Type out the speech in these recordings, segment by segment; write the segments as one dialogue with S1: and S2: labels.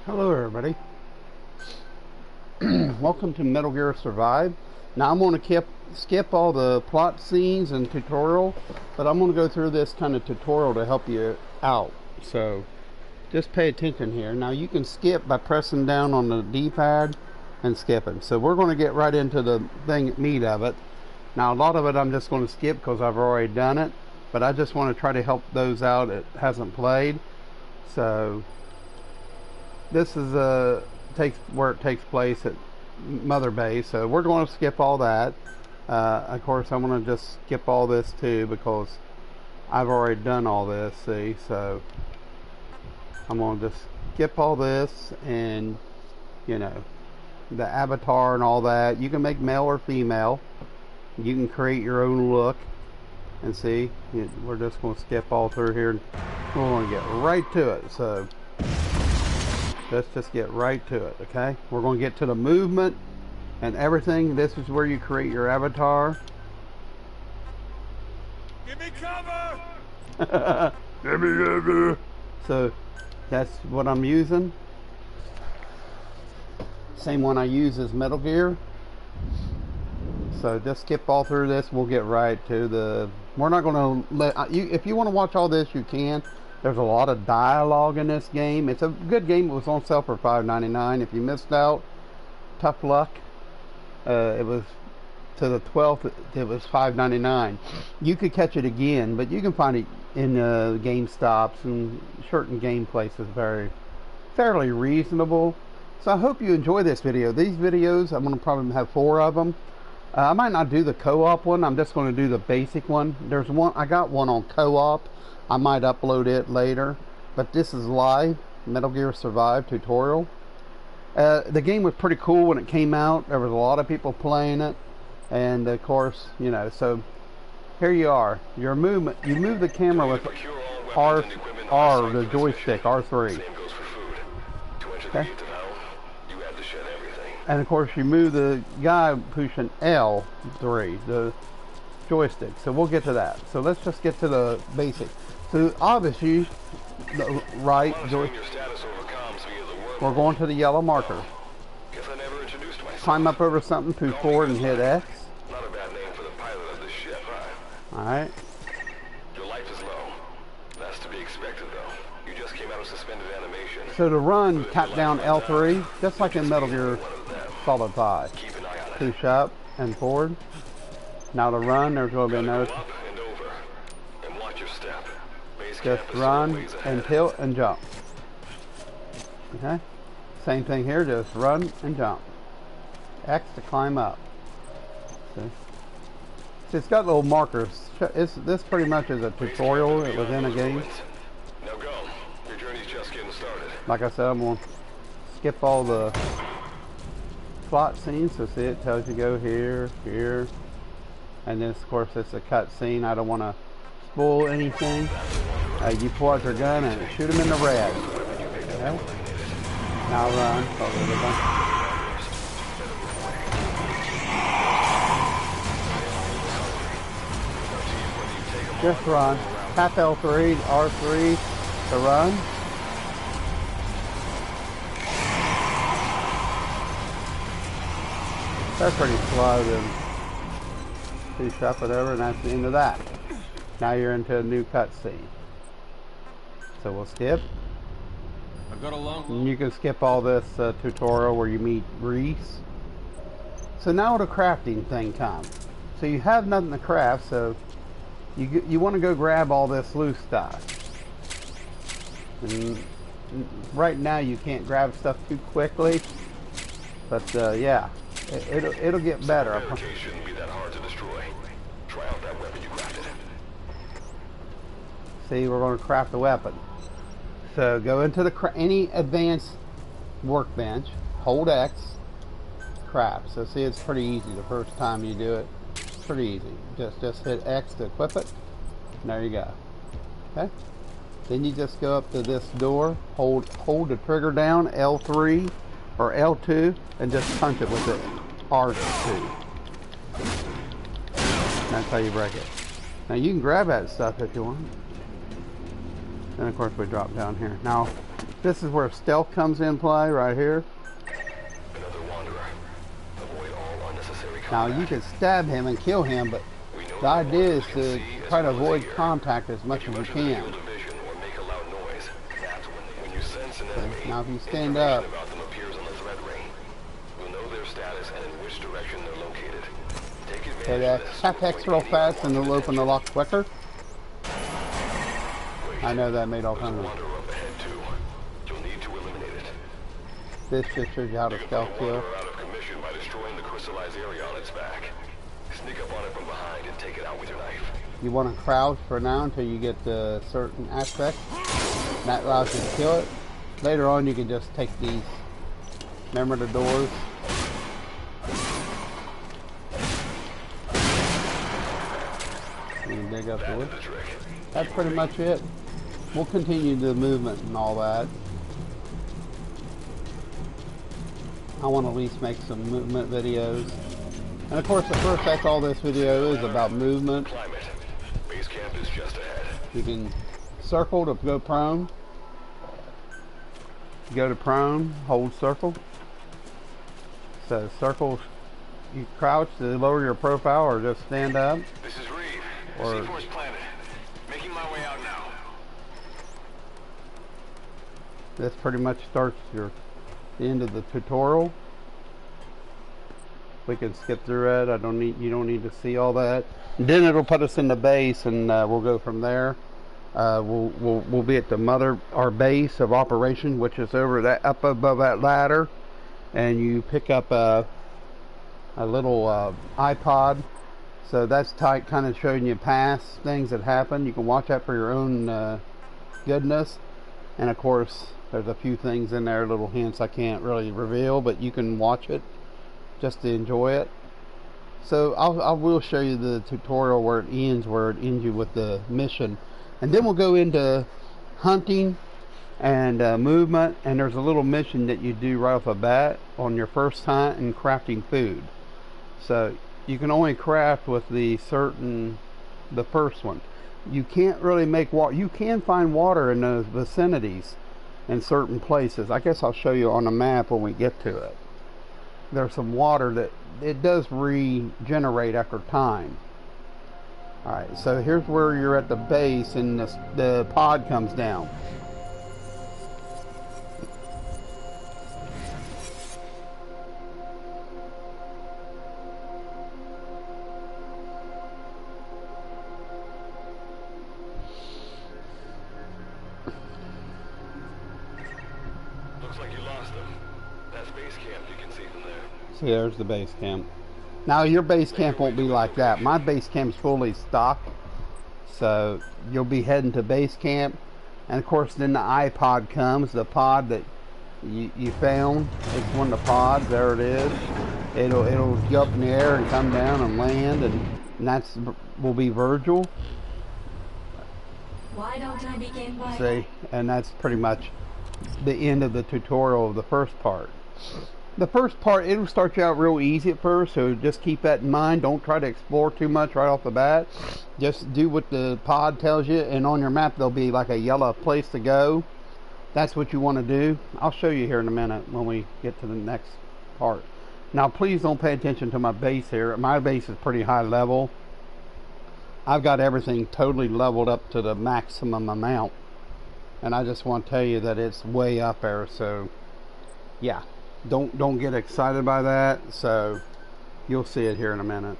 S1: Hello everybody. Welcome to Metal Gear Survive. Now I'm going to skip all the plot scenes and tutorial, but I'm going to go through this kind of tutorial to help you out. So just pay attention here. Now you can skip by pressing down on the D-pad and skipping. So we're going to get right into the meat of it. Now a lot of it I'm just going to skip because I've already done it, but I just want to try to help those out that hasn't played. So this is where it takes place at Mother Base, so we're going to skip all that. Of course, I'm going to just skip all this too because I've already done all this. See, so I'm going to just skip all this, and you know, the avatar and all that. You can make male or female. You can create your own look, and see, we're just going to skip all through here. And we're going to get right to it. So let's just get right to it, okay? We're going to get to the movement and everything. This is where you create your avatar.
S2: Give me cover!
S1: Give me cover! So that's what I'm using. Same one I use as Metal Gear. So just skip all through this. We'll get right to the... We're not going to let... if you want to watch all this, you can. There's a lot of dialogue in this game. It's a good game. It was on sale for $5.99. If you missed out, tough luck. It was to the 12th. It was $5.99. You could catch it again, but you can find it in GameStops and certain game places fairly reasonable. So I hope you enjoy this video. These videos, I'm going to probably have 4 of them. I might not do the co-op one. I'm just going to do the basic one. There's one. I got one on co-op. I might upload it later, but this is live Metal Gear Survive tutorial. The game was pretty cool when it came out. There was a lot of people playing it, and of course, you know. So here you are. Your movement. You move the camera with R, the joystick, R3. Okay. And of course, you move the guy pushing L3, the joystick. So we'll get to that. So let's just get to the basics. So obviously, the right joystick. We're going to the yellow marker. Climb up over something, push forward and hit X. Alright.
S2: Your life is low. That's to be expected though. You just came out of suspended animation.
S1: So to run, tap down L3, just like in Metal Gear Solid 5. Push up and forward. Now to run, there's going to be another. Just run and tilt and jump. Okay. Same thing here. Just run and jump. X to climb up. See? So it's got little markers. This pretty much is a tutorial within a game.
S2: Now go. Your journey's just getting started.
S1: Like I said, I'm going to skip all the plot scenes. So see, it tells you go here, here. And then, of course, it's a cut scene. I don't want to spoil anything. You pull out your gun and shoot him in the red. Okay? Now run. Just run. Tap L3, R3 to run. They're pretty slow then. Push up, whatever, and that's the end of that. Now you're into a new cutscene. So we'll skip.
S2: I've got a long.
S1: And you can skip all this tutorial where you meet Reese. So now the crafting thing comes. So you have nothing to craft, so you want to go grab all this loose stuff. And right now you can't grab stuff too quickly, but yeah, it'll get better.
S2: Shouldn't be that hard to destroy. Try out that weapon you crafted.
S1: See, we're going to craft a weapon. So go into the any advanced workbench, hold X, craft. So see, it's pretty easy the first time you do it. It's pretty easy. Just hit X to equip it. And there you go. Okay. Then you just go up to this door, hold the trigger down, L3 or L2, and just punch it with the R2. That's how you break it. Now you can grab that stuff if you want. Then of course we drop down here. Now This is where stealth comes in play, right here.
S2: Another wanderer. Avoid all unnecessary
S1: Now
S2: combat.
S1: you can stab him and kill him, but
S2: We know
S1: the
S2: that
S1: idea is
S2: wanderers can
S1: to
S2: see as
S1: try to
S2: well as
S1: avoid
S2: hear.
S1: contact as much
S2: If
S1: as you
S2: enter the
S1: can.
S2: field of vision or make a loud noise, that's when you sense an enemy.
S1: Now if you stand
S2: information
S1: up,
S2: about them appears on the threat ring. You'll know their status and in which direction they're located. Take advantage
S1: hit
S2: of
S1: X,
S2: this.
S1: tap X real fast and it'll open the lock quicker.
S2: Wait,
S1: I know that made all
S2: there's a
S1: kinds of...
S2: wanderer up ahead too. You'll need to eliminate it.
S1: This just shows you how to
S2: You can
S1: stealth
S2: put a
S1: kill.
S2: wanderer out of commission by destroying the crystallized area on its back. Sneak up on it from behind and take it out with your knife.
S1: You want to crouch for now until you get to certain aspects. That allows you to kill it. Later on you can just take these, remember the doors? You can dig up the wood.
S2: That's the trick.
S1: That's pretty much it. We'll continue the movement and all that. I want to at least make some movement videos. And of course, at first, that's all this video is about movement.
S2: Climb it. Base camp is just ahead.
S1: You can circle to go prone. Go to prone, hold circle. So circle, you crouch to lower your profile or just stand up.
S2: This is Reeve.
S1: Or-
S2: C-Force planted. Making my way out now.
S1: This pretty much starts the end of the tutorial. We can skip through it. You don't need to see all that. And then it'll put us in the base, and we'll go from there. We'll be at our base of operation, which is over that up above that ladder, and you pick up a little iPod. So that's kind of showing you past things that happen. You can watch that for your own goodness, and of course there's a few things in there, little hints I can't really reveal, but you can watch it just to enjoy it. So I will show you the tutorial where it ends you with the mission, and then we'll go into hunting and movement, and there's a little mission that you do right off the bat on your first hunt and crafting food. So you can only craft with the first one. You can't really make water. You can find water in those vicinities in certain places. I guess I'll show you on the map when we get to it. There's some water that it does regenerate after time. Alright, so here's where you're at the base and the pod comes down.
S2: Looks like you lost them. That's base camp, you can see from there.
S1: See, there's the base camp. Now your base camp won't be like that. My base camp's fully stocked. So you'll be heading to base camp. And of course then the iPod comes. The pod that you found. It's one of the pods. There it is. It'll go up in the air and come down and land. And will be Virgil.
S3: Why don't I begin by...
S1: See? And that's pretty much the end of the tutorial of the first part. The first part, it'll start you out real easy at first, so just keep that in mind. Don't try to explore too much right off the bat. Just do what the pod tells you, and on your map there'll be like a yellow place to go. That's what you want to do. I'll show you here in a minute when we get to the next part. Now please don't pay attention to my base here. My base is pretty high level. I've got everything totally leveled up to the maximum amount. And I just want to tell you that it's way up there, so yeah. Don't get excited by that. So you'll see it here in a minute.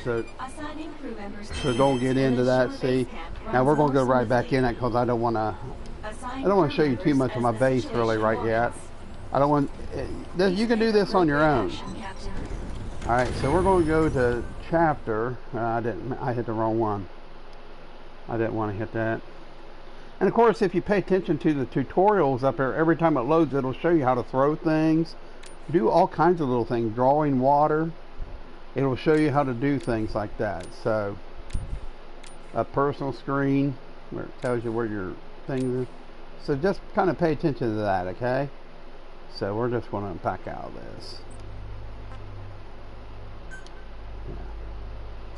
S1: So don't get into that. See, now we're going to go right back in it because I don't want to show you too much of my base really right yet. I don't want. You can do this on your own. All right, so we're going to go to chapter. I hit the wrong one. I didn't want to hit that. And of course, if you pay attention to the tutorials up there, every time it loads, it'll show you how to throw things, do all kinds of little things, drawing water. It'll show you how to do things like that. So, a personal screen where it tells you where your things are. So just kind of pay attention to that, okay? So we're just going to back out of this. Yeah.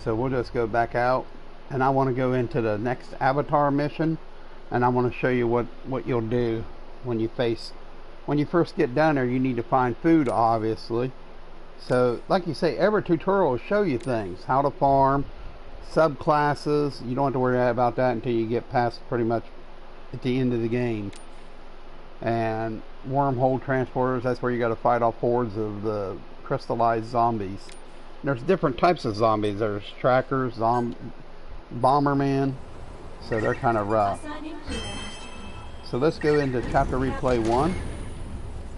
S1: So we'll just go back out, and I want to go into the next avatar mission. And I want to show you what you'll do when you first get down there. You need to find food, obviously. So like you say, every tutorial will show you things, how to farm, subclasses. You don't have to worry about that until you get past pretty much at the end of the game. And wormhole transporters, that's where you got to fight off hordes of the crystallized zombies. There's different types of zombies. There's trackers, bomberman, so they're kind of rough. So let's go into chapter replay 1.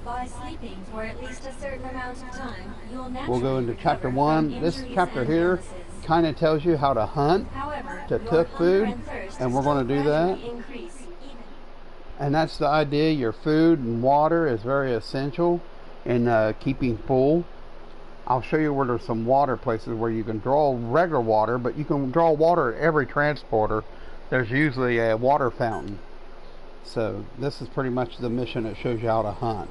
S3: By sleeping for at least a certain amount of time, you'll
S1: we'll go into chapter 1. This chapter here kind of tells you how to hunt, to cook food, and we're going to do that. And that's the idea. Your food and water is very essential in keeping full. I'll show you where there's some water places where you can draw regular water, but you can draw water at every transporter. There's usually a water fountain. So this is pretty much the mission that shows you how to hunt.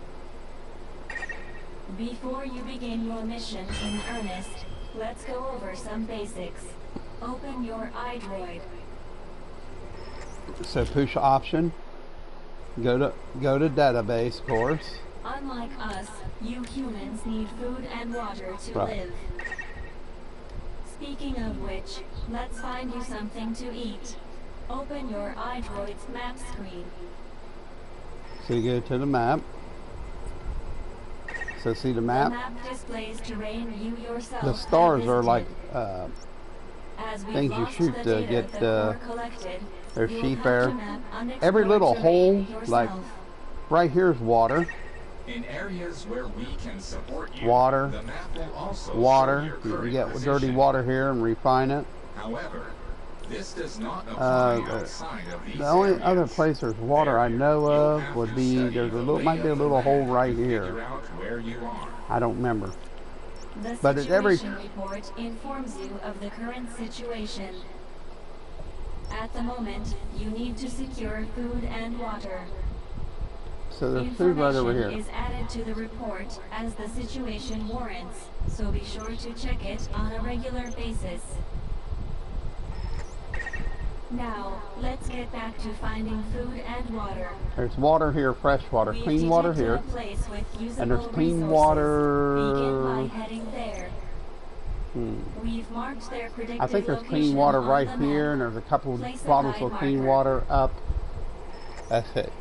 S3: Before you begin your mission in earnest, let's go over some basics. Open your iDroid.
S1: So push option. Go to database, of course.
S3: Unlike us, you humans need food and water to live. Speaking of which, let's find you something to eat. Open your iDroid's map screen.
S1: So you go to the map. So see the map?
S3: The map displays terrain you yourself
S1: the stars are like
S3: things
S1: you shoot to get there's sheep there. Every little hole, like right here is water.
S4: In areas where we can support you,
S1: water,
S4: the map will also
S1: water.
S4: show your
S1: You get
S4: current
S1: dirty
S4: position.
S1: water here and refine it.
S4: However, this does not apply outside of these
S1: The only
S4: areas.
S1: other place there's water I know
S4: You'll
S1: of
S4: have
S1: would
S4: to
S1: be
S4: study
S1: there's a
S4: the
S1: little might be a
S4: layout
S1: little
S4: of the
S1: hole
S4: map
S1: right
S4: to
S1: here.
S4: figure out where you are.
S1: I don't remember.
S3: The
S1: But at every
S3: situation report informs you of the current situation. At the moment, you need to secure food and water.
S1: So there's food right over here.
S3: Information is added to the report as the situation warrants, so be sure to check it on a regular basis. Now, let's get back to finding food and water.
S1: There's water here, fresh water,
S3: We've
S1: clean water
S3: detected
S1: here.
S3: a place with usable
S1: And there's clean
S3: resources.
S1: water.
S3: Begin by heading there. We've marked their predicted
S1: I think there's clean
S3: location
S1: water
S3: on
S1: right
S3: the
S1: here,
S3: map.
S1: and there's a couple
S3: Place a
S1: bottles
S3: guide
S1: of clean
S3: marker.
S1: water up. That's it.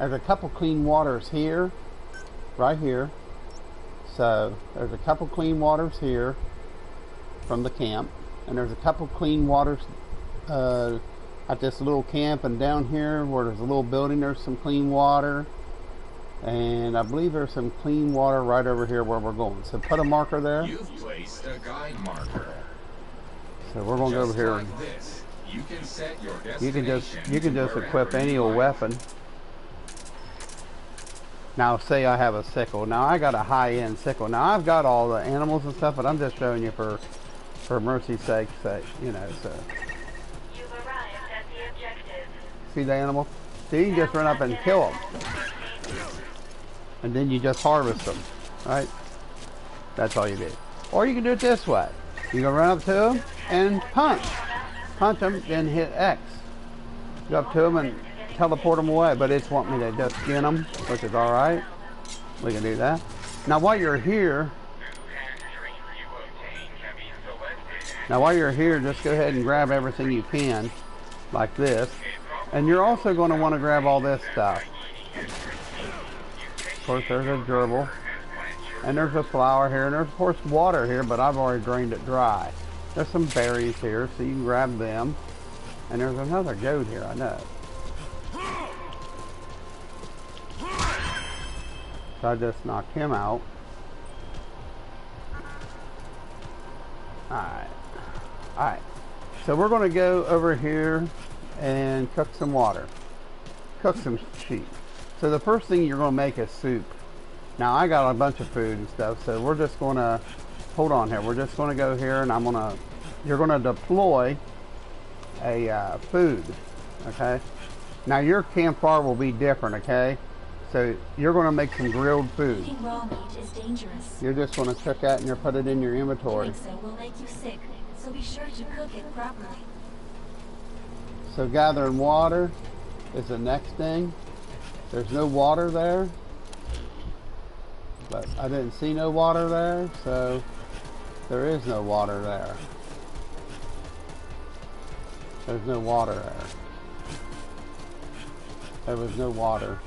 S1: There's a couple clean waters here, right here. So there's a couple clean waters here from the camp, and there's a couple clean waters at this little camp, and down here where there's a little building, there's some clean water. And I believe there's some clean water right over here where we're going. So put a marker there.
S4: You've placed a guide marker.
S1: So we're going to go over
S4: Just
S1: here.
S4: like this, you can set your
S1: You can
S4: destination
S1: just
S4: to
S1: equip
S4: wherever
S1: any
S4: you
S1: old
S4: like.
S1: weapon. Now say I have a sickle. Now I got a high-end sickle. Now I've got all the animals and stuff, but I'm just showing you for mercy's sake, you know. So
S3: You've arrived at the objective.
S1: see the animal? So you can just run up and kill them, and then you just harvest them, right? That's all you do. Or you can do it this way. You can run up to them and punch them, then hit X. Go up to them and teleport them away, but it's wanting me to just skin them, which is all right. We can do that. Now while you're here, just go ahead and grab everything you can, like this. And you're also going to want to grab all this stuff. Of course, there's a gerbil, and there's a flower here, and there's of course water here, but I've already drained it dry. There's some berries here, so you can grab them. And there's another goat here, I know. So I just knocked him out. Alright. So we're going to go over here and cook some water. Cook some sheep. So the first thing you're going to make is soup. Now I got a bunch of food and stuff, so we're just going to, hold on here, we're just going to go here and you're going to deploy a food, okay? Now your campfire will be different, okay? So you're going to make some grilled food.
S3: Eating raw meat is dangerous.
S1: You're just going to cook that and you'll put it in your inventory.
S3: Doing so will make you sick, so be sure to cook it properly.
S1: So gathering water, is the next thing. There's no water there, but I didn't see no water there, so there is no water there. There's no water there. There was no water.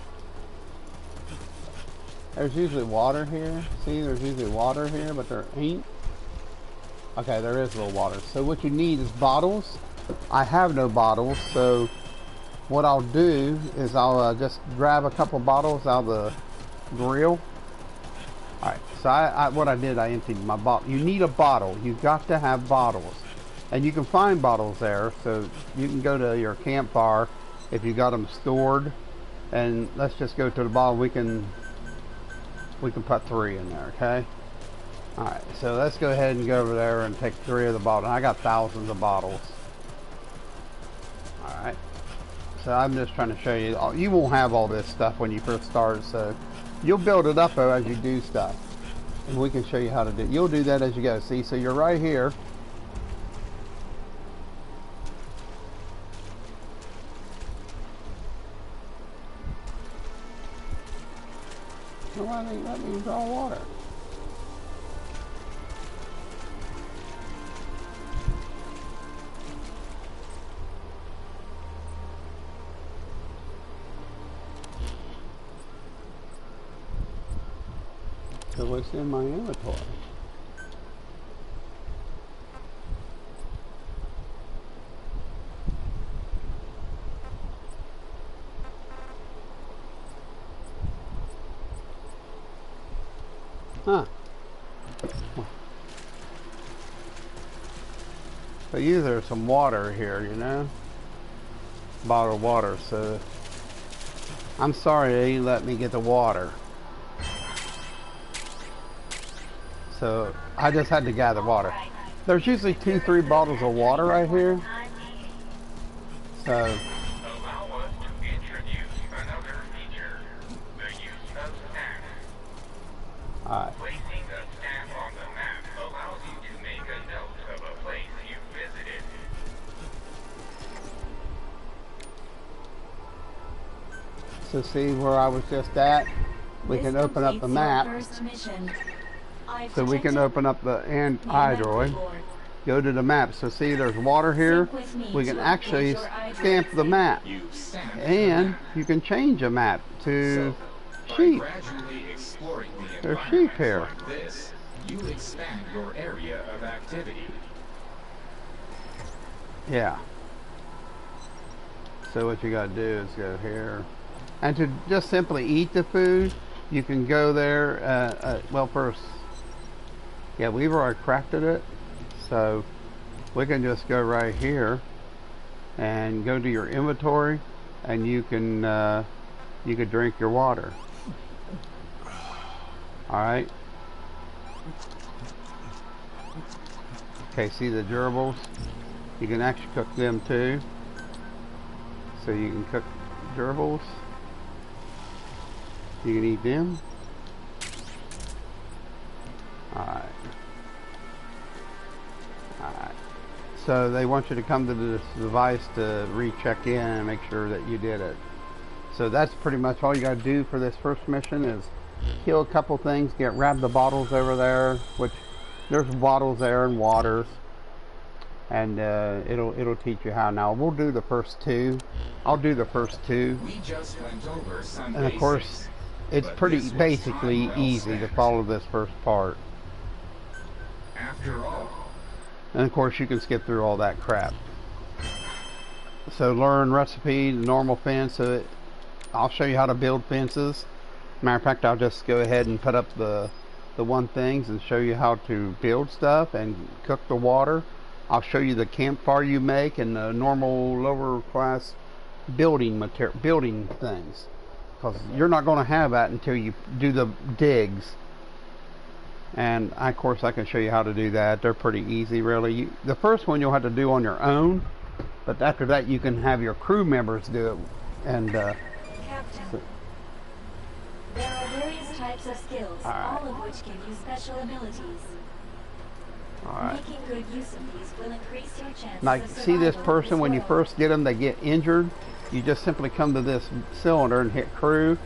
S1: There's usually water here. See, there's usually water here, but there ain't. Okay, there is a little water. So what you need is bottles. I have no bottles, so what I'll do is I'll just grab a couple bottles out of the grill. Alright, so what I did, I emptied my bottle. You need a bottle. You've got to have bottles. And you can find bottles there, so you can go to your campfire if you got them stored. And let's just go to the bottle. We can put 3 in there, okay? Alright, so let's go ahead and go over there and take 3 of the bottles. I got thousands of bottles. Alright, so I'm just trying to show you. You won't have all this stuff when you first start, so you'll build it up as you do stuff. And we can show you how to do it. You'll do that as you go. See, so you're right here. So that means draw water. So what's in my inventory? Huh. But usually there's some water here, you know? Bottled water, so I'm sorry they didn't let me get the water. So I just had to gather water. There's usually 2-3 bottles of water right here. So
S5: allow us to introduce another feature, the use of stamp.
S1: alright.
S5: Placing a stamp on the map allows you to make a note of a place you visited.
S1: So see where I was just at? We can open up the map. So we can open up the Android, go to the map. So see there's water here. We can actually stamp the map. And you can change a map to sheep. There's sheep here.
S4: This, you expand your area of activity.
S1: Yeah. So what you gotta do is go here. And to just simply eat the food, you can go there, well first, yeah, we've already crafted it, so we can just go right here and go to your inventory, and you can drink your water. All right. Okay, see the gerbils? You can actually cook them too. So you can cook gerbils. You can eat them. Alright. Alright. So they want you to come to this device to recheck in and make sure that you did it. So that's pretty much all you gotta do for this first mission is kill a couple things, grab the bottles over there, which there's bottles there and waters. And it'll teach you how. Now we'll do the first 2. I'll do the first 2.
S4: We just went over some
S1: And of course it's pretty basically easy to follow this first part.
S4: After all,
S1: And of course you can skip through all that crap. So learn recipe, the normal fence. So I'll show you how to build fences. Matter of fact, I'll just go ahead and put up the one things and show you how to build stuff and cook the water. I'll show you the campfire you make and the normal lower class building things, because you're not going to have that until you do the digs. And of course I can show you how to do that. They're pretty easy really. The first one you'll have to do on your own, but after that you can have your crew members do it. And
S3: Captain, there are various types of skills, all of which give you special abilities. Making good use of these will increase your chances
S1: like
S3: of
S1: see this
S3: survival
S1: person,
S3: in
S1: when you
S3: this world.
S1: first get them, they get injured. you just simply come to this cylinder and hit crew,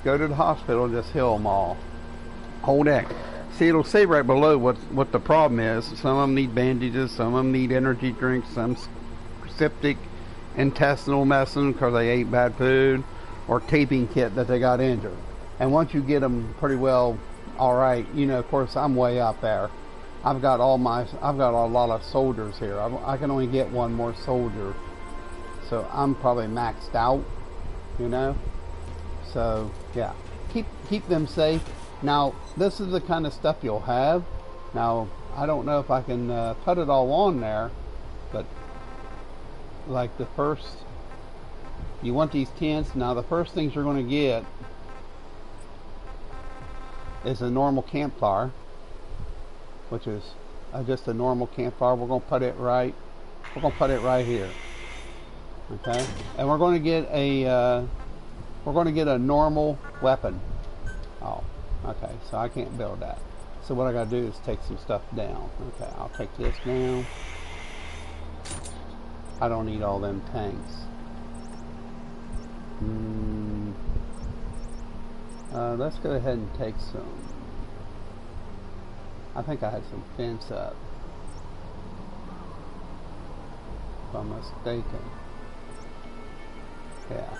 S1: go to the hospital, and just heal them all. Hold X. See, it'll say right below what the problem is. Some of them need bandages, some of them need energy drinks, some septic intestinal medicine because they ate bad food, or taping kit that they got injured. And once you get them pretty well all right, you know, of course I'm way up there. I've got a lot of soldiers here. I can only get one more soldier, so I'm probably maxed out, you know. So yeah, keep them safe. Now this is the kind of stuff you'll have. Now I don't know if I can put it all on there, but like the first, you want these tents. Now the first things you're going to get is a normal campfire, which is just a normal campfire. We're going to put it right. We're going to put it right here. Okay, and we're going to get a normal weapon. Oh, okay. So I can't build that. So what I got to do is take some stuff down. Okay, I'll take this down. I don't need all them tanks. Let's go ahead and take some. I think I had some fence up, if I'm mistaken. Yeah.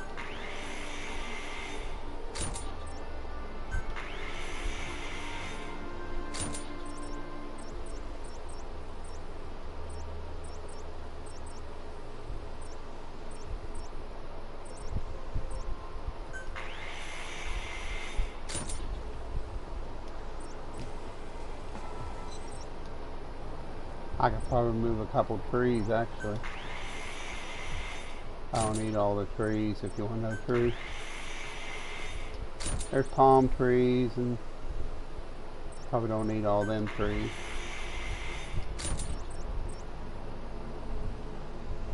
S1: I could probably move a couple trees actually. I don't need all the trees if you want no trees. There's palm trees, and probably don't need all them trees.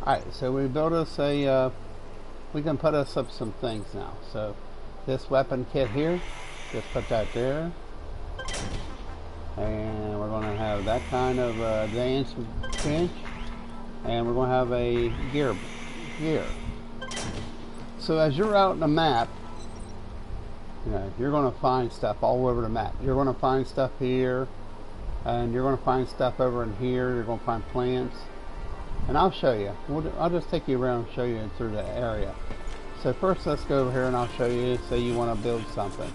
S1: Alright, so we built us a, we can put us up some things now. So this weapon kit here, just put that there. And we're going to have that kind of advanced bench, and we're going to have a gear. So as you're out in the map, you know, you're going to find stuff all over the map. You're going to find stuff here, and you're going to find stuff over in here. You're going to find plants, and I'll show you. I'll just take you around and show you through the area. So first, let's go over here, and I'll show you. Say you want to build something.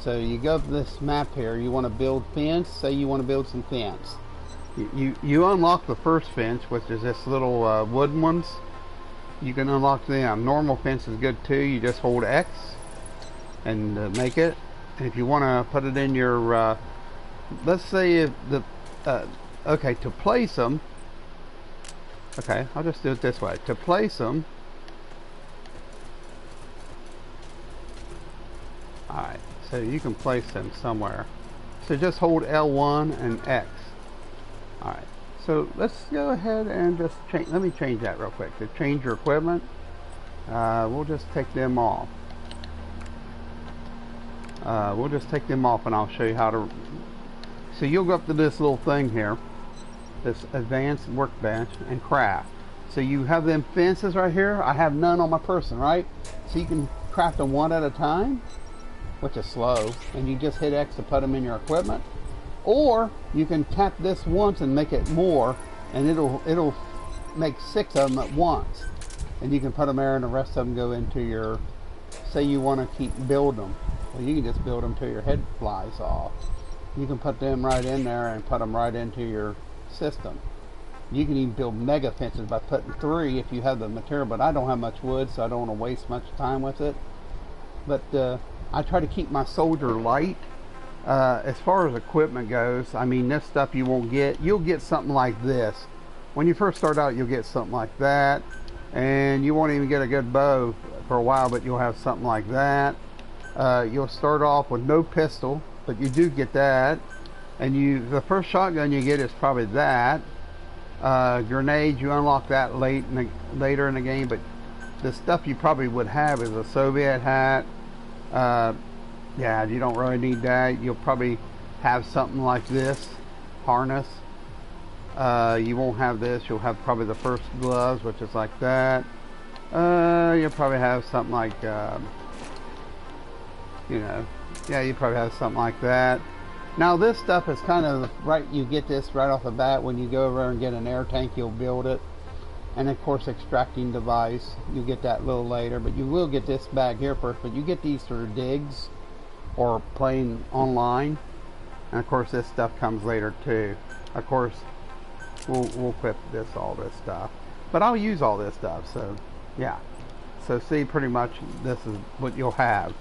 S1: So you go to this map here, you want to build fence, say you want to build some fence. You unlock the first fence, which is this little wooden ones. You can unlock them. Normal fence is good too. You just hold X and make it. And if you want to put it in your, let's say if the, okay, to place them, okay, I'll just do it this way. To place them, alright. So you can place them somewhere. So just hold L1 and X. Alright, so let's go ahead and just change. Let me change that real quick. To change your equipment, we'll just take them off. We'll just take them off, and I'll show you how to. So you'll go up to this little thing here, this advanced workbench, and craft. So you have them fences right here. I have none on my person, right? So you can craft them one at a time, which is slow, and you just hit X to put them in your equipment, or you can tap this once and make it more, and it'll make 6 of them at once, and you can put them there, and the rest of them go into your. Say you want to keep building them, well, you can just build them till your head flies off. You can put them right in there and put them right into your system. You can even build mega fences by putting 3 if you have the material, but I don't have much wood, so I don't want to waste much time with it. But I try to keep my soldier light. As far as equipment goes, I mean, this stuff you won't get. You'll get something like this. When you first start out, you'll get something like that, and you won't even get a good bow for a while, but you'll have something like that. You'll start off with no pistol, but you do get that, and the first shotgun you get is probably that. Grenades, you unlock that later in the game, but the stuff you probably would have is a Soviet hat. Yeah, you don't really need that. You'll probably have something like this harness. You won't have this. You'll have probably the first gloves, which is like that. You'll probably have something like, you know, yeah, you probably have something like that. Now this stuff is kind of right, you get this right off the bat. When you go over and get an air tank, you'll build it. And of course, extracting device, you get that a little later, but you will get this bag here first. But you get these through digs or playing online. And of course, this stuff comes later too. Of course, we'll equip all this stuff. But I'll use all this stuff, so yeah. So see, pretty much this is what you'll have.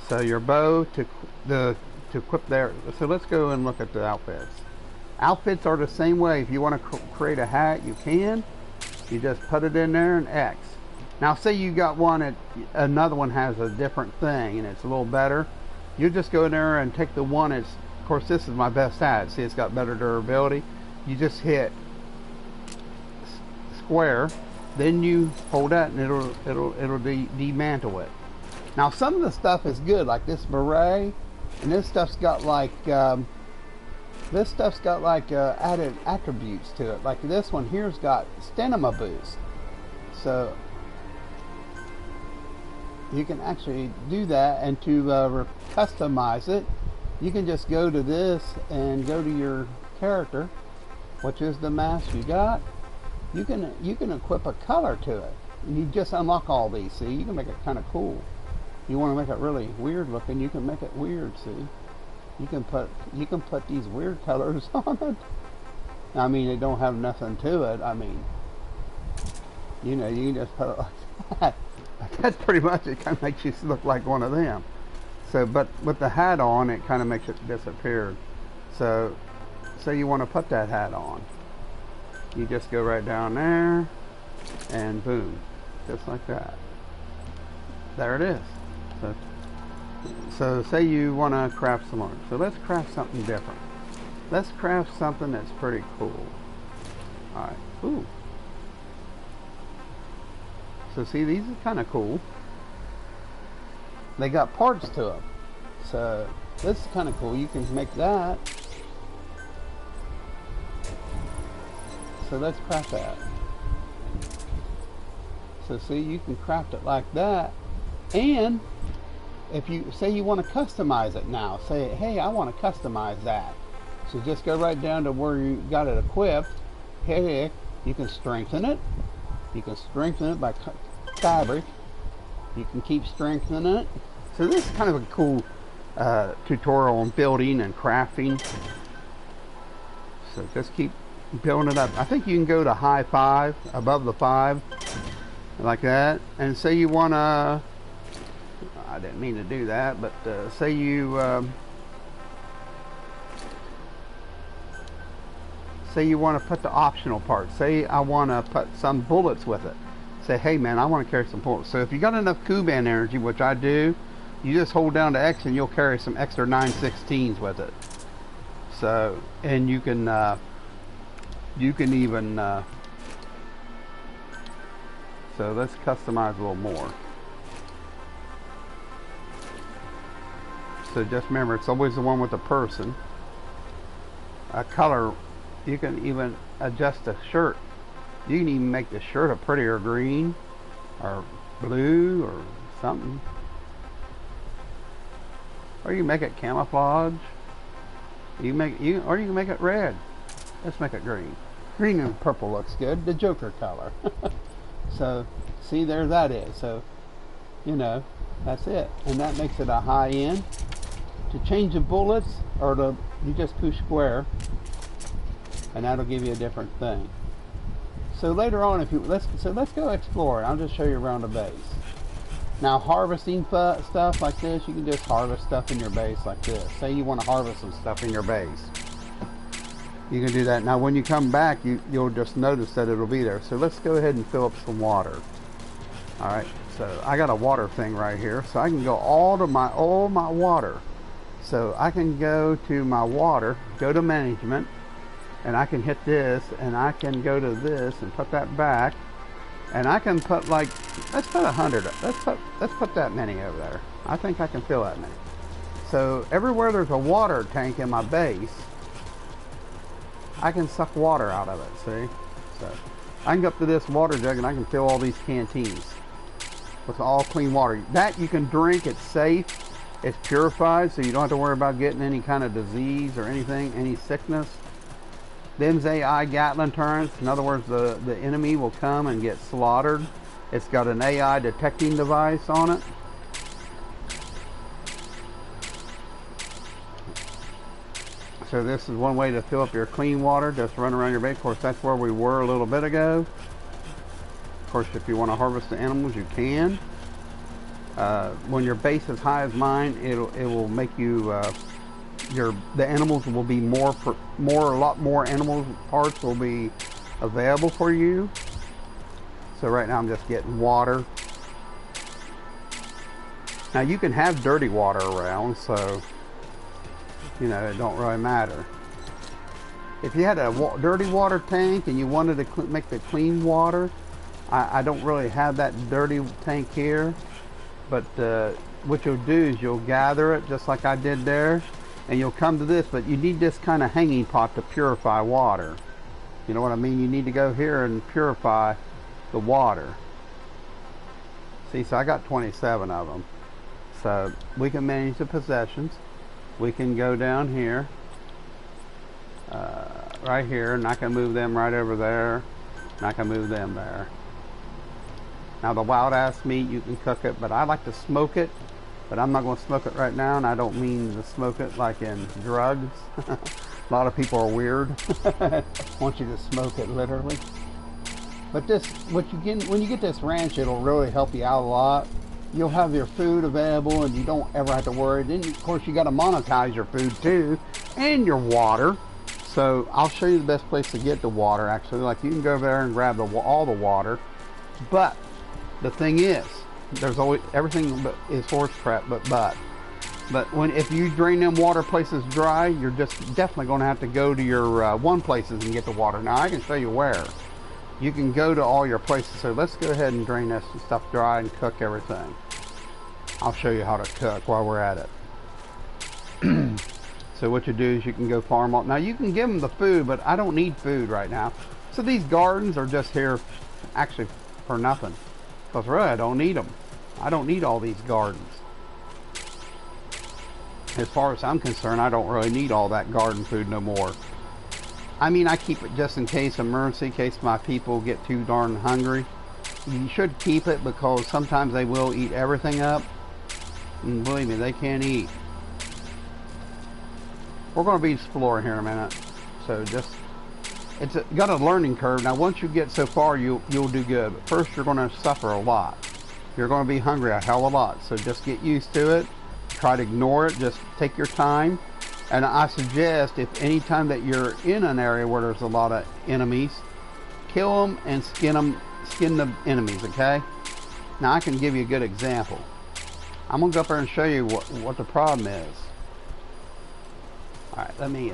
S1: So your bow to equip there. So let's go and look at the outfits. Outfits are the same way. If you want to create a hat, you can. You just put it in there and X. Now say you got one that another one has a different thing and it's a little better. You just go in there and take the one that's, of course this is my best hat. See, it's got better durability. You just hit square, then you hold that and it'll demantle it. Now some of the stuff is good, like this beret, and this stuff's got like added attributes to it. Like this one here's got stamina boost, so you can actually do that. And to customize it, you can just go to this and go to your character, which is the mask you got. You can equip a color to it. You just unlock all these. See, you can make it kind of cool. You want to make it really weird looking, you can make it weird. See, you can put these weird colors on it. I mean, they don't have nothing to it. I mean, you know, you can just put it like that. But that's pretty much it. Kind of makes you look like one of them. So, but with the hat on, it kind of makes it disappear. So, say you want to put that hat on, you just go right down there, and boom, just like that. There it is. So say you want to craft some more. So let's craft something different. Let's craft something that's pretty cool. Alright. Ooh. So see, these are kind of cool. They got parts to them. So this is kind of cool. You can make that. So let's craft that. So see, you can craft it like that. And if you say you want to customize it now, say, hey, I want to customize that. So just go right down to where you got it equipped. Hey, you can strengthen it. You can strengthen it by fabric. You can keep strengthening it. So this is kind of a cool tutorial on building and crafting. So just keep building it up. I think you can go to high 5, above the 5, like that. And say you want to, I didn't mean to do that, but say you want to put the optional part. Say I want to put some bullets with it. Say, hey man, I want to carry some bullets. So if you got enough Kuban energy, which I do, you just hold down to X and you'll carry some extra 916s with it. So, and you can even so let's customize a little more. So just remember, it's always the one with the person. A color, you can even adjust the shirt. You can even make the shirt a prettier green or blue or something. Or you can make it camouflage. Or you can make it red. Let's make it green. Green and purple looks good. The Joker color. So see, there that is. So you know, that's it. And that makes it a high end. To change the bullets, or you just push square, and that'll give you a different thing. So later on, if you let's go explore. I'll just show you around the base. Now harvesting stuff like this, you can just harvest stuff in your base like this. Say you want to harvest some stuff in your base, you can do that. Now when you come back, you'll just notice that it'll be there. So let's go ahead and fill up some water. All right. So I got a water thing right here, so I can go all my water. So I can go to my water, go to management, and I can hit this, and I can go to this and put that back, and I can put like, let's put 100. Let's put that many over there. I think I can fill that many. So everywhere there's a water tank in my base, I can suck water out of it. See, so I can go up to this water jug and I can fill all these canteens with all clean water. That you can drink, it's safe, it's purified, so you don't have to worry about getting any kind of disease or anything, any sickness. Them's AI Gatling turrets. In other words, the enemy will come and get slaughtered. It's got an AI detecting device on it. So this is one way to fill up your clean water. Just run around your base. Of course, that's where we were a little bit ago. Of course, if you want to harvest the animals, you can. When your base is high as mine, it will make you the animals will be a lot more animal parts will be available for you. So right now I'm just getting water. Now you can have dirty water around, so you know, it don't really matter. If you had a dirty water tank and you wanted to make the clean water, I don't really have that dirty tank here, but what you'll do is you'll gather it just like I did there, and you'll come to this, but you need this kind of hanging pot to purify water. You know what I mean? You need to go here and purify the water. See, so I got 27 of them. So we can manage the possessions. We can go down here, right here, and I can move them right over there, and I can move them there. Now the wild ass meat, you can cook it, but I like to smoke it, but I'm not going to smoke it right now, and I don't mean to smoke it like in drugs. A lot of people are weird. Want you to smoke it literally. But this, what you get when you get this ranch, it'll really help you out a lot. You'll have your food available and you don't ever have to worry. Then of course you got to monetize your food too, and your water. So I'll show you the best place to get the water. Actually, like you can go there and grab all the water. But the thing is, there's always everything but is horse crap. But if you drain them water places dry, you're just definitely going to have to go to your one places and get the water. Now I can show you where. You can go to all your places. So let's go ahead and drain this stuff dry and cook everything. I'll show you how to cook while we're at it. So what you do is you can go farm all. Now you can give them the food, but I don't need food right now. So these gardens are just here actually for nothing. Because really I don't need them. I don't need all these gardens. As far as I'm concerned, I don't really need all that garden food no more. I mean, I keep it just in case, emergency, in case my people get too darn hungry. You should keep it because sometimes they will eat everything up. And believe me, they can't eat. We're going to be exploring here in a minute. So just, it's got a learning curve. Now once you get so far, you'll do good. But first you're going to suffer a lot. You're going to be hungry a hell of a lot. So just get used to it. Try to ignore it. Just take your time. And I suggest if any time that you're in an area where there's a lot of enemies, kill them and skin the enemies, okay? Now I can give you a good example. I'm gonna go up there and show you what the problem is. All right, let me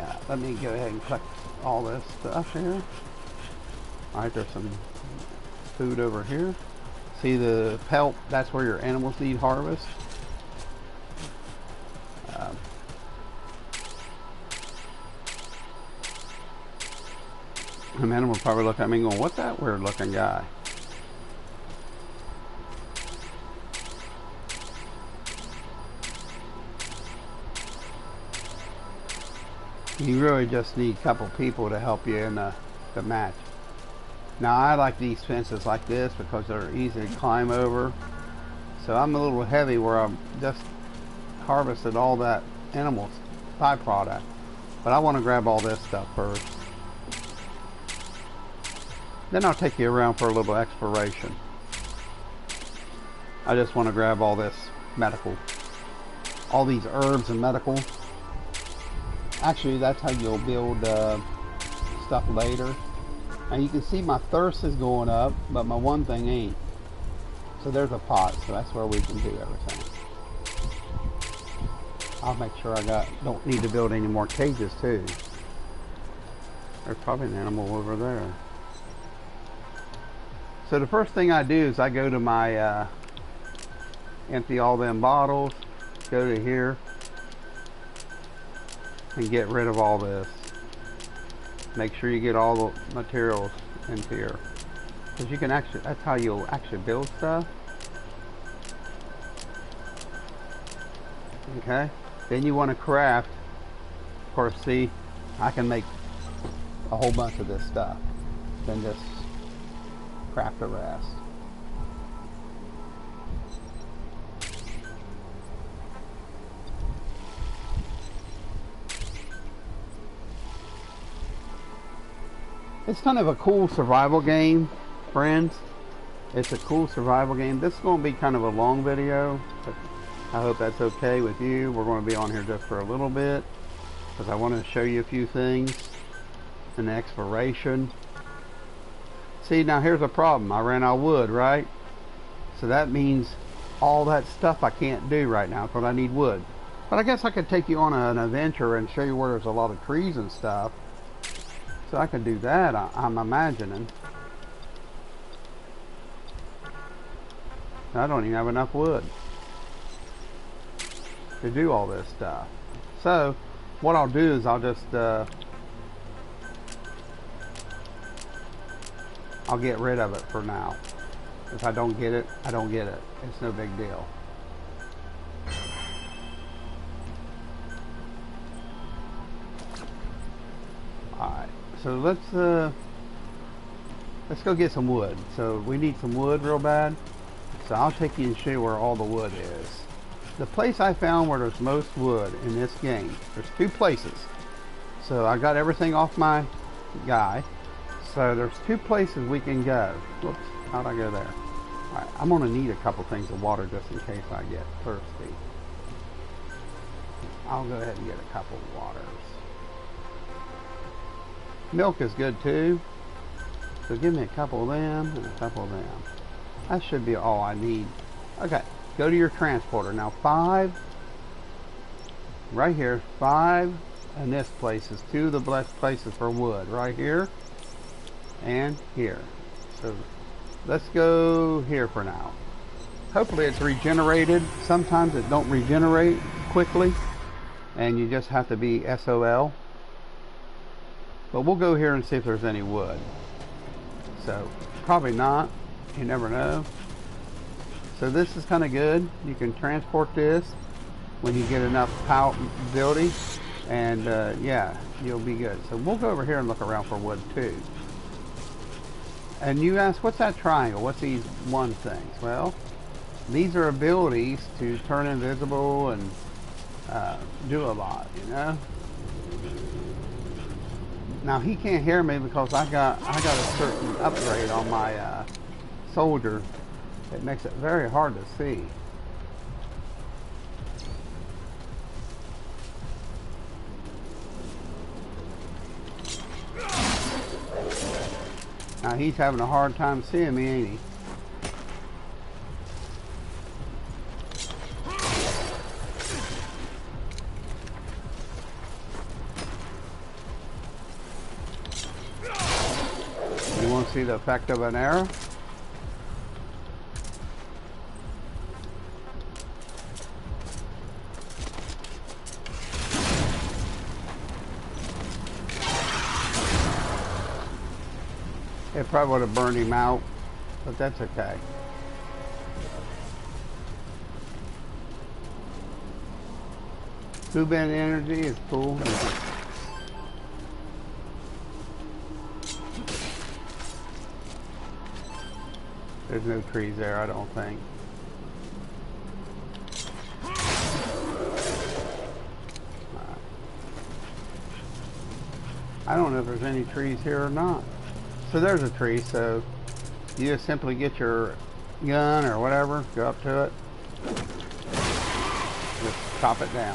S1: go ahead and collect all this stuff here. All right, there's some food over here. See the pelt? That's where your animals need harvest. The man will probably look at me going, what's that weird looking guy? You really just need a couple people to help you in the match. Now I like these fences like this because they're easy to climb over. So I'm a little heavy where I've just harvested all that animal byproduct. But I want to grab all this stuff first. Then I'll take you around for a little exploration. I just want to grab all this medical. All these herbs and medical. Actually, that's how you'll build stuff later. And you can see my thirst is going up, but my one thing ain't. So there's a pot, so that's where we can do everything. I'll make sure don't need to build any more cages too. There's probably an animal over there. So the first thing I do is I go to my, empty all them bottles, go to here, and get rid of all this. Make sure you get all the materials into here. Because you can actually, that's how you'll actually build stuff. Okay, then you want to craft. Of course, see, I can make a whole bunch of this stuff, then just craft the rest. It's kind of a cool survival game, friends. It's a cool survival game. This is going to be kind of a long video, but I hope that's okay with you. We're going to be on here just for a little bit because I want to show you a few things in the exploration. See, now here's a problem. I ran out of wood, right? So that means all that stuff I can't do right now because I need wood. But I guess I could take you on an adventure and show you where there's a lot of trees and stuff. So I could do that, I'm imagining. I don't even have enough wood to do all this stuff. So what I'll do is I'll just I'll get rid of it for now. If I don't get it, I don't get it. It's no big deal. Alright, so let's go get some wood. So we need some wood real bad. So I'll take you and show you where all the wood is. The place I found where there's most wood in this game, there's two places. So I got everything off my guy. So there's two places we can go. Whoops, how'd I go there? Alright, I'm gonna need a couple things of water just in case I get thirsty. I'll go ahead and get a couple of waters. Milk is good too. So give me a couple of them and a couple of them. That should be all I need. Okay, go to your transporter. Now 5, right here, 5, and this place is 2 of the best places for wood. Right here and here. So let's go here for now. Hopefully it's regenerated. Sometimes it don't regenerate quickly and you just have to be SOL. But we'll go here and see if there's any wood. So probably not. You never know. So this is kind of good. You can transport this when you get enough power ability, and yeah, you'll be good. So we'll go over here and look around for wood too. And you ask, what's that triangle? What's these one things? Well, these are abilities to turn invisible and do a lot, you know. Now he can't hear me because I got a certain upgrade on my soldier. It makes it very hard to see. Now he's having a hard time seeing me, ain't he? You want to see the effect of an arrow? It probably would have burned him out, but that's okay. Kuban energy is cool. There's no trees there, I don't think. I don't know if there's any trees here or not. So there's a tree, so you just simply get your gun or whatever, go up to it, just chop it down.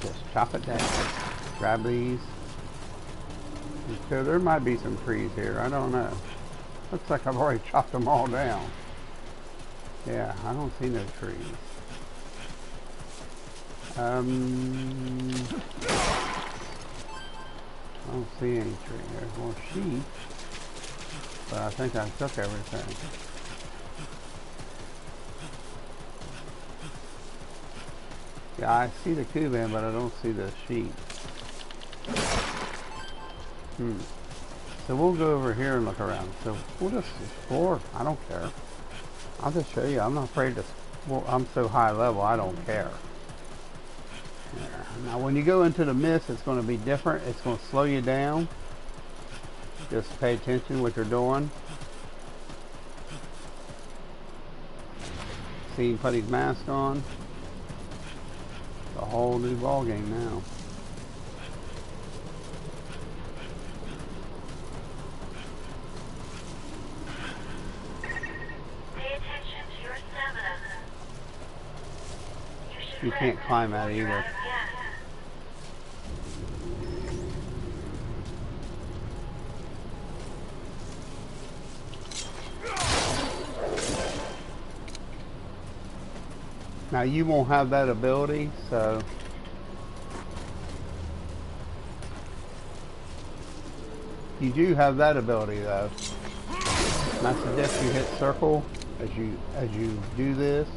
S1: Just chop it down. Grab these. So there might be some trees here, I don't know. Looks like I've already chopped them all down. Yeah, I don't see no trees. I don't see any tree. There's more sheep, but I think I took everything. Yeah, I see the Kuban, but I don't see the sheep. So we'll go over here and look around. So we'll just explore. I don't care. I'll just show you. I'm not afraid to. Well, I'm so high level. I don't care. There. Now, when you go into the mist, it's going to be different. It's going to slow you down. Just pay attention to what you're doing. See him put his mask on. It's a whole new ball game now. You can't climb that either. Now you won't have that ability, so you do have that ability though. And I suggest you hit circle as you do this.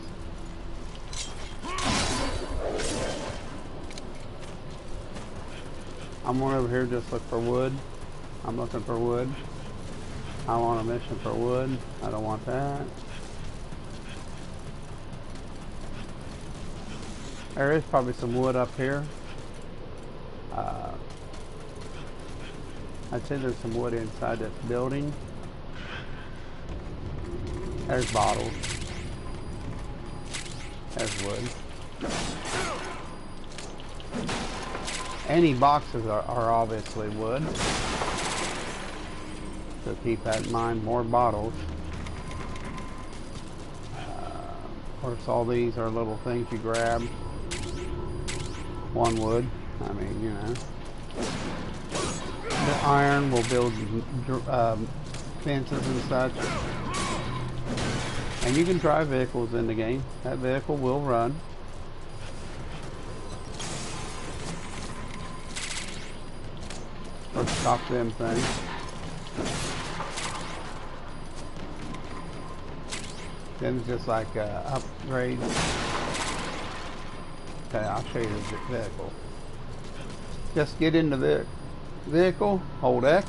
S1: I'm going over here just look for wood. I'm looking for wood. I'm on a mission for wood. I don't want that. There is probably some wood up here. I'd say there's some wood inside this building. There's bottles. There's wood. Any boxes are obviously wood. So keep that in mind. More bottles. Of course, all these are little things you grab. One wood. I mean, you know. The iron will build fences and such. And you can drive vehicles in the game. That vehicle will run. Or stop them things. Then it's just like upgrade. Okay, I'll show you the vehicle. Just get into the vehicle, hold X.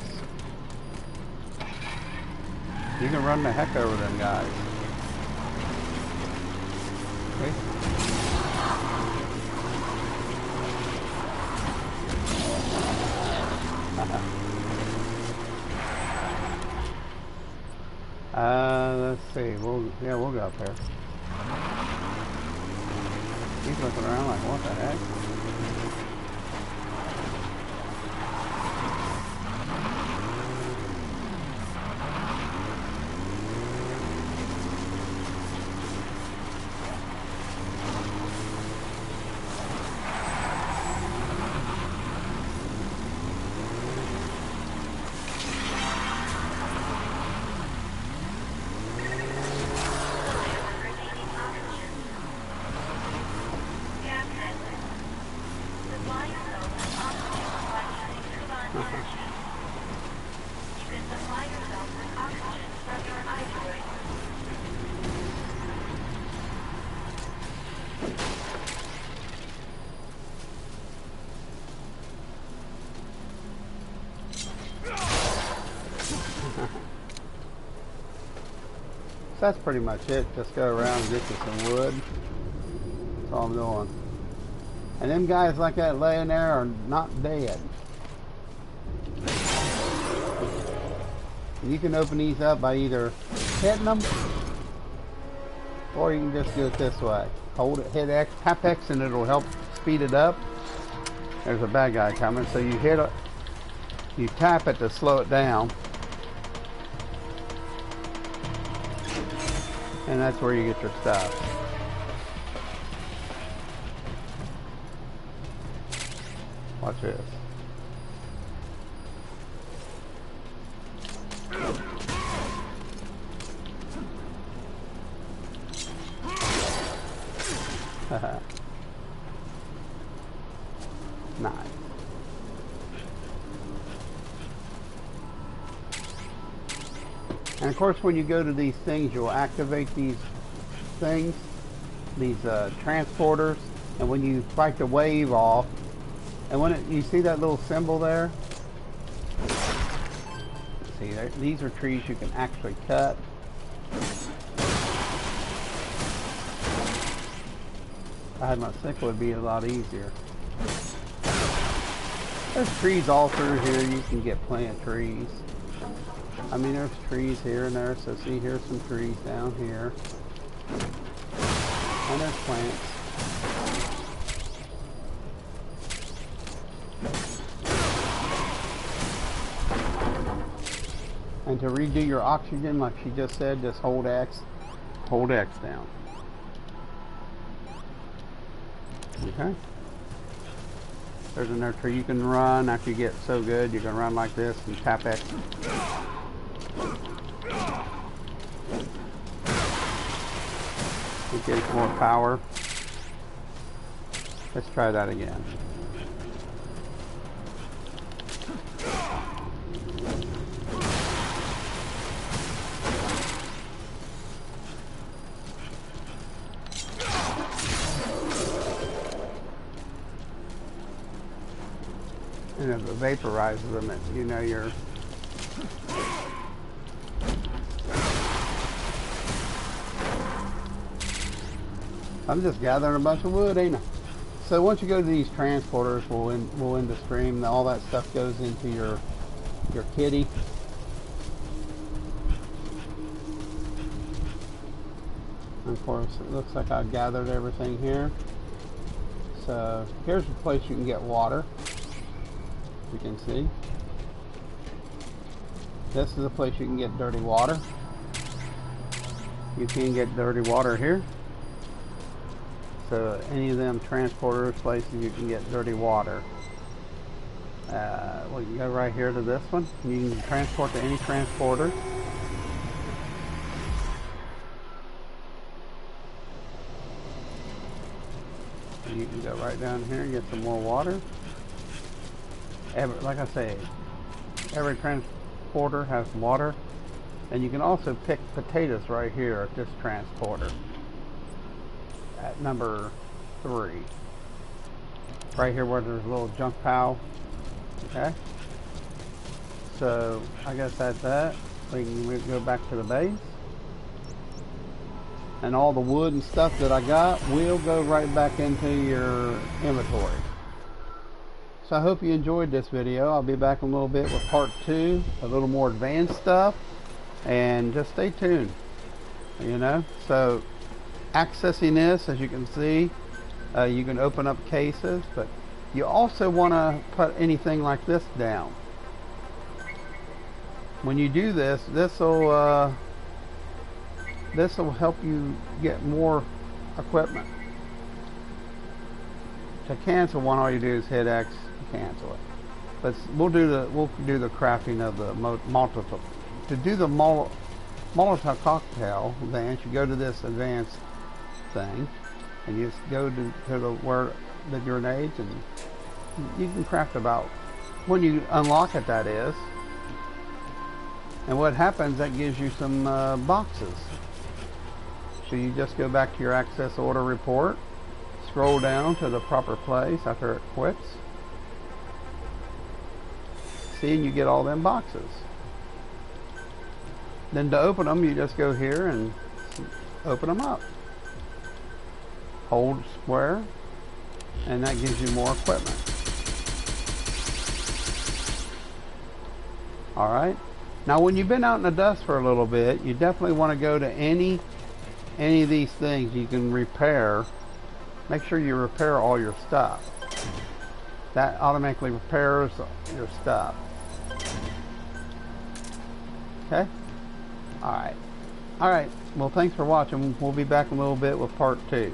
S1: You can run the heck over them guys. Okay. Let's see. We'll go up there. He's looking around like, what the heck? That's pretty much it. Just go around and get you some wood. That's all I'm doing. And them guys like that laying there are not dead. And you can open these up by either hitting them, or you can just do it this way. Hold it, hit X, tap X, and it'll help speed it up. There's a bad guy coming, so you hit it, you tap it to slow it down. And that's where you get your stuff. Watch this. Nice. And of course, when you go to these things, you'll activate these things, these transporters, and when you fight the wave off, and when you see that little symbol there, See, these are trees you can actually cut. If I had my sickle, it'd be a lot easier. There's trees all through here. You can get plenty of trees. I mean, there's trees here and there. So see, here's some trees down here. And there's plants. And to redo your oxygen, like she just said, just hold X down. Okay. There's another tree you can run after you get so good. You can run like this and tap X. It gives more power. Let's try that again. And if it vaporizes them, you know you're... I'm just gathering a bunch of wood, ain't I? So once you go to these transporters, we'll end the stream. All that stuff goes into your kitty. And of course, it looks like I've gathered everything here. So here's a place you can get water. You can see. This is a place you can get dirty water. You can get dirty water here. So any of them transporters places you can get dirty water. Well, you go right here to this one. You can transport to any transporter. And you can go right down here and get some more water. Like I say, every transporter has water. And you can also pick potatoes right here at this transporter. At number 3. Right here where there's a little junk pile. Okay. So I guess that's that. We can go back to the base. And all the wood and stuff that I got will go right back into your inventory. So I hope you enjoyed this video. I'll be back in a little bit with part 2, a little more advanced stuff. And just stay tuned. You know, so accessing this, as you can see, you can open up cases, but you also want to put anything like this down. When you do this, this will help you get more equipment. To cancel one, all you do is hit X to cancel it. But we'll do the crafting of the multiple. To do the Molotov cocktail advance, you go to this advanced thing, and you just go to the grenades, and you can craft about, when you unlock it, that is. And what happens, that gives you some boxes. So you just go back to your access order report, scroll down to the proper place after it quits. See, and you get all them boxes. Then to open them, you just go here and open them up. Hold square, and that gives you more equipment. Alright, now when you've been out in the dust for a little bit, you definitely want to go to any of these things you can repair. Make sure you repair all your stuff. That automatically repairs your stuff. Okay? Alright. Alright, well, thanks for watching. We'll be back in a little bit with part 2.